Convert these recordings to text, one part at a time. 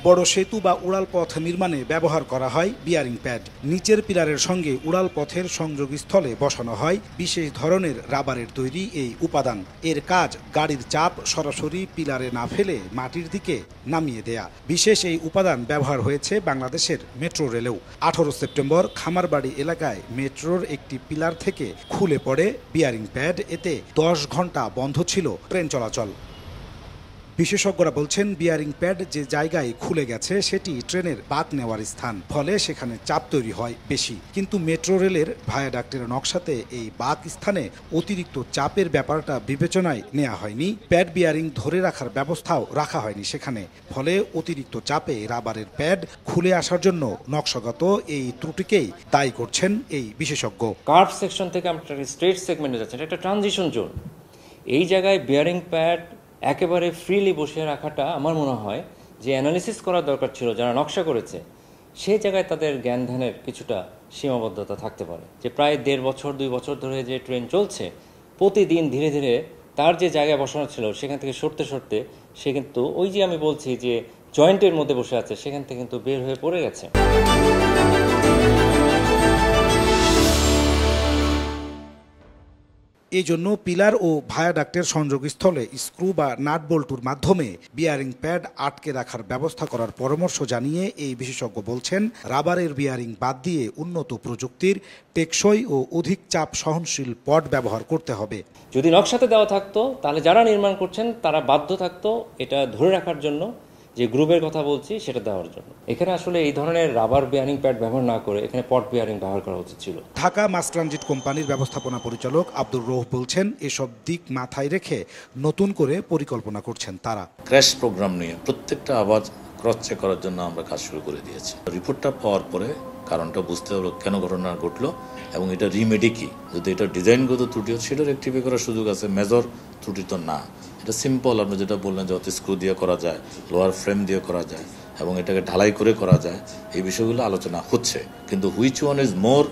বড় সেতু বা উড়ালপথ নির্মাণে ব্যবহার করা হয় বিয়ারিং প্যাড। নিচের পিলারের সঙ্গে উড়ালপথের সংযোগস্থলে বসানো হয় বিশেষ ধরনের রাবারের তৈরি এই উপাদান। এর কাজ গাড়ির চাপ সরাসরি পিলারে না ফেলে মাটির দিকে নামিয়ে দেয়া। বিশেষ এই উপাদান ব্যবহার হয়েছে বাংলাদেশের মেট্রো রেলেও। 18 সেপ্টেম্বর খামারবাড়ি এলাকায় মেট্রোর একটি পিলার থেকে খুলে পড়ে বিয়ারিং প্যাড। এতে 10 ঘন্টা বন্ধ ছিল ট্রেন চলাচল। বিশেষজ্ঞরা বলছেন, বিয়ারিং প্যাড যে জায়গায় খুলে গেছে সেটি ট্রেনের বাঁক নেওয়ার স্থান, ফলে সেখানে চাপ তৈরি হয় বেশি। কিন্তু মেট্রো রেলের ভায়াডাক্টের নকশাতে এই বাঁক স্থানে অতিরিক্ত চাপের ব্যাপারটা বিবেচনায় নেওয়া হয়নি। প্যাড বিয়ারিং ধরে রাখার ব্যবস্থাও রাখা হয়নি সেখানে, ফলে অতিরিক্ত চাপে রাবারের প্যাড খুলে আসার জন্য নকশাগত এই ত্রুটিকেই দায়ী করছেন এই বিশেষজ্ঞ। কার্ভ সেকশন থেকে আমরা স্ট্রেট সেগমেন্টে যাচ্ছি, এটা একটা ট্রানজিশন জোন। এই জায়গায় বিয়ারিং প্যাড একেবারে ফ্রিলি বসিয়ে রাখাটা আমার মনে হয় যে অ্যানালিসিস করার দরকার ছিল যারা নকশা করেছে, সেই জায়গায় তাদের জ্ঞান ধ্যানের কিছুটা সীমাবদ্ধতা থাকতে পারে। যে প্রায় 1.5 বছর 2 বছর ধরে যে ট্রেন চলছে, প্রতিদিন ধীরে ধীরে তার যে জায়গায় বসানো ছিল সেখান থেকে সরতে সরতে সে কিন্তু ওই যে আমি বলছি যে জয়েন্টের মধ্যে বসে আছে, সেখান থেকে কিন্তু বের হয়ে পড়ে গেছে। এই জন্য পিলার ও ভায়াডাক্টের সংযোগস্থলে স্ক্রু বা নাট বল্টুর মাধ্যমে বিয়ারিং প্যাড আটকে রাখার ব্যবস্থা করার পরামর্শ জানিয়ে এই বিশেষজ্ঞ বলছেন, রাবারের বিয়ারিং বাদ দিয়ে উন্নত প্রযুক্তির টেকসই ও অধিক চাপ সহনশীল পড ব্যবহার করতে হবে। যদি নকশাতে দেওয়া থাকতো তাহলে যারা নির্মাণ করছেন তারা বাধ্য থাকতো এটা ধরে রাখার জন্য, যে গ্রুপের কথা বলছি সেটা দেওয়ার জন্য। এখানে আসলে এই ধরনের রাবার বিয়ারিং প্যাড ব্যবহার না করে এখানে পট বিয়ারিং ব্যবহার করা উচিত ছিল। ঢাকা মাস ট্রানজিট কোম্পানির ব্যবস্থাপনা পরিচালক আব্দুর রৌফ বলছেন, এসব দিক মাথায় রেখে নতুন করে পরিকল্পনা করছেন তারা। ক্র্যাশ প্রোগ্রাম নিয়ে প্রত্যেকটা আওয়াজ ক্রস চেক করার জন্য আমরা কাজ শুরু করে দিয়েছি। রিপোর্টটা পাওয়ার পরে কারণটা বুঝতে হবে কেন ঘটনা ঘটলো এবং এটা রিমেডি কি। যদি এটা ডিজাইনগত ত্রুটি হয় সেটা রেকটিফাই করার সুযোগ আছে, মেজর ত্রুটি তো না। এটা সিম্পল, আপনি যেটা বললেন যে স্ক্রু দিয়ে করা যায়, লোয়ার ফ্রেম দিয়ে করা যায় এবং এটাকে ঢালাই করে করা যায়, এই বিষয়গুলো আলোচনা হচ্ছে। কিন্তু which one is more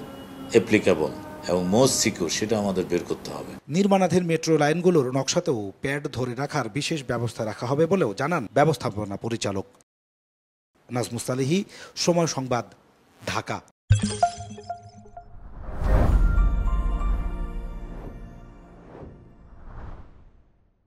applicable এবং মোস্ট সিকিউর সেটা আমাদের বের করতে হবে। নির্মাণাধীন মেট্রো লাইনগুলোর নকশাতেও প্যাড ধরে রাখার বিশেষ ব্যবস্থা রাখা হবে বলেও জানান ব্যবস্থাপনা পরিচালক। নাজমুস সালেহী, সময় সংবাদ, ঢাকা।